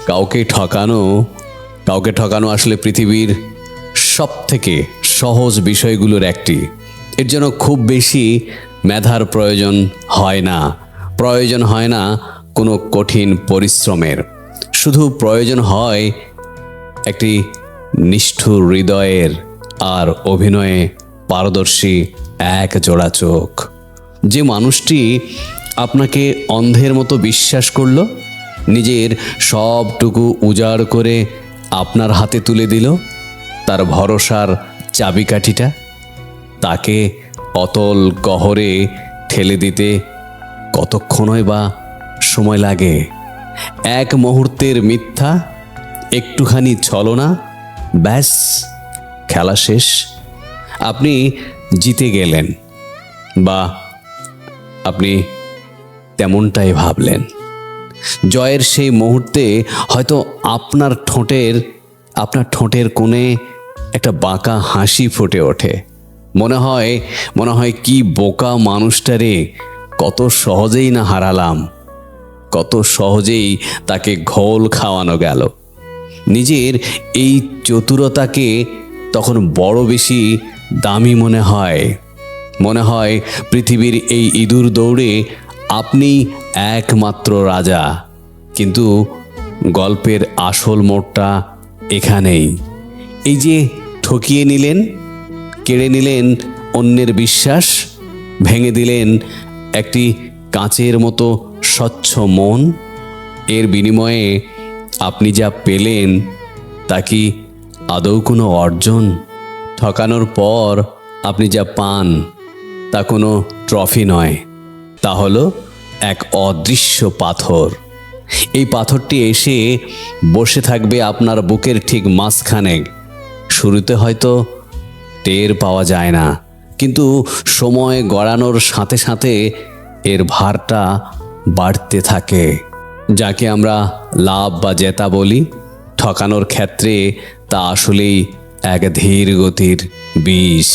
কাউকে ঠকানো আসলে পৃথিবীর সব থেকে সহজ বিষয়গুলোর একটি। এর জন্য খুব বেশি মেধার প্রয়োজন হয় না কোনো কঠিন পরিশ্রমের। শুধু প্রয়োজন হয় একটি নিষ্ঠুর হৃদয়ের আর অভিনয়ে পারদর্শী এক জোড়া চোখ। যে মানুষটি আপনাকে অন্ধের মতো বিশ্বাস করলো, নিজের সবটুকু উজাড় করে আপনার হাতে তুলে দিল তার ভরসার চাবিকাঠিটা, তাকে অতল গহরে ঠেলে দিতে কতক্ষণই বা সময় লাগে? এক মুহূর্তের মিথ্যা, একটুখানি ছলনা, ব্যাস খেলা শেষ। আপনি জিতে গেলেন, বা আপনি তেমনটাই ভাবলেন। জয়ের সেই মুহূর্তে হয়তো আপনার ঠোঁটের কোণে একটা বাঁকা হাসি ফুটে ওঠে। মনে হয় কি বোকা মানুষটারে, কত সহজেই না হারালাম, কত সহজেই তাকে ঘোল খাওয়ানো গেল। নিজের এই চতুরতাকে তখন বড় বেশি দামি মনে হয় পৃথিবীর এই ইঁদুর দৌড়ে আপনি একমাত্র রাজা। কিন্তু গল্পের আসল মোড়টা এখানেই। এই যে ঠকিয়ে নিলেন, কেড়ে নিলেন অন্যের বিশ্বাস, ভেঙে দিলেন একটি কাঁচের মতো স্বচ্ছ মন, এর বিনিময়ে আপনি যা পেলেন তা কি আদৌ কোনো অর্জন? ঠকানোর পর আপনি যা পান তা কোনো ট্রফি নয়, তা হলো এক অদৃশ্য পাথর। এই পাথরটি এসে বসে থাকবে আপনার বুকের ঠিক মাঝখানে। শুরুতে হয়তো টের পাওয়া যায় না, কিন্তু সময় গড়ানোর সাথে সাথে এর ভারটা বাড়তে থাকে। যাকে আমরা লাভ বা জেতা বলি, ঠকানোর ক্ষেত্রে তা আসলেই এক ধীর গতির বিষ।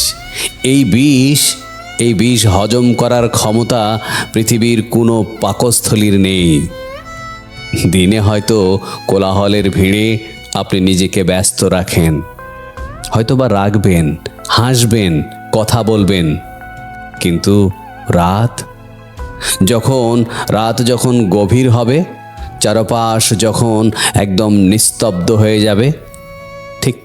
এই বিষ হজম করার ক্ষমতা পৃথিবীর কোনো পাকস্থলীর নেই। দিনে হয়তো কোলাহলের ভিড়ে আপনি নিজেকে ব্যস্ত রাখেন, হয়তোবা রাখবেন, হাসবেন, কথা বলবেন, কিন্তু রাত যখন গভীর হবে, চারপাশ যখন একদম নিস্তব্ধ হয়ে যাবে, ঠিক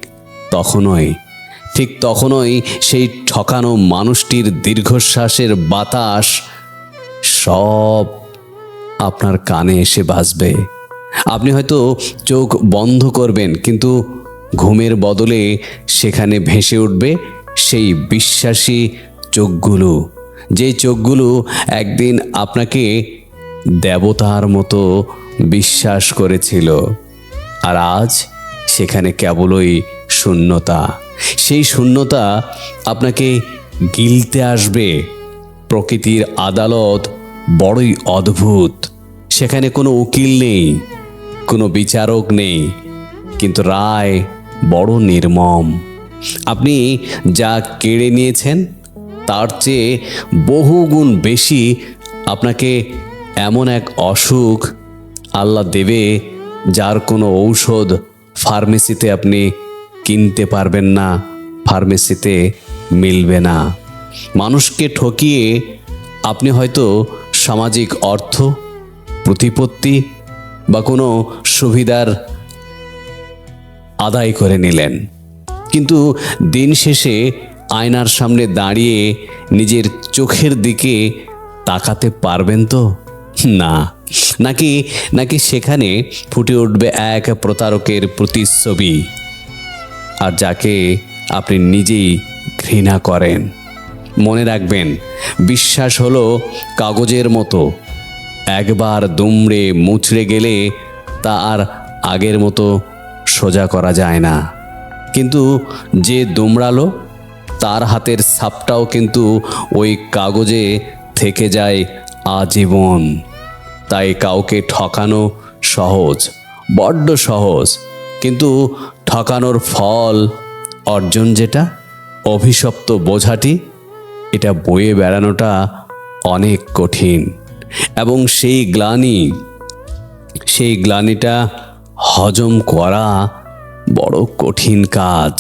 তখনই সেই ঠকানো মানুষটির দীর্ঘশ্বাসের বাতাস সব আপনার কানে এসে বাজবে। আপনি হয়তো চোখ বন্ধ করবেন, কিন্তু ঘুমের বদলে সেখানে ভেসে উঠবে সেই বিশ্বাসী চোখগুলো, যে চোখগুলো একদিন আপনাকে দেবতার মতো বিশ্বাস করেছিল। আর আজ সেখানে কেবলই শূন্যতা। সেই শূন্যতা আপনাকে গিলতে আসবে। প্রকৃতির আদালত বড়ই অদ্ভুত। সেখানে কোনো উকিল নেই, কোনো বিচারক নেই, কিন্তু রায় বড় নির্মম। আপনি যা কেড়ে নিয়েছেন তার চেয়ে বহুগুণ বেশি আপনাকে এমন এক অসুখ আল্লাহ দেবে, যার কোনো ঔষধ ফার্মেসিতে আপনি কিনতে পারবেন না, ফার্মেসিতে মিলবে না। মানুষকে ঠকিয়ে আপনি হয়তো সামাজিক অর্থ, প্রতিপত্তি বা কোনো সুবিধার আদায় করে নিলেন, কিন্তু দিন শেষে আয়নার সামনে দাঁড়িয়ে নিজের চোখের দিকে তাকাতে পারবেন তো? না। নাকি সেখানে ফুটে উঠবে এক প্রতারকের প্রতিচ্ছবি, আর যাকে আপনি নিজেই ঘৃণা করেন। মনে রাখবেন, বিশ্বাস হলো কাগজের মতো, একবার দুমড়ে মুচড়ে গেলে তা আর আগের মতো সোজা করা যায় না। কিন্তু যে দুমড়ালো তার হাতের ছাপটাও কিন্তু ওই কাগজে থেকে যায় আজীবন। তাই কাউকে ঠকানো সহজ, বড্ড সহজ, কিন্তু ঠকানোর ফল অর্জন, যেটা অভিশপ্ত বোঝাটি, এটা বয়ে বেড়ানোটা অনেক কঠিন। এবং সেই গ্লানিটা হজম করা বড় কঠিন কাজ।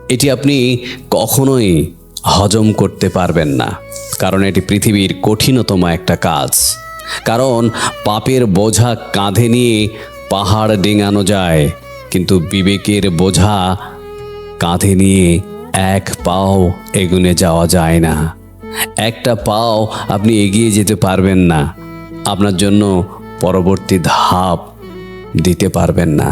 এটি আপনি কখনোই হজম করতে পারবেন না, কারণ এটি পৃথিবীর কঠিনতম একটা কাজ। কারণ পাপের বোঝা কাঁধে নিয়ে পাহাড় ডিঙানো যায়, কিন্তু বিবেকের বোঝা কাঁধে নিয়ে এক পাও এগুনে যাওয়া যায় না। একটা পাও আপনি এগিয়ে যেতে পারবেন না, আপনার জন্য পরবর্তী ধাপ দিতে পারবেন না।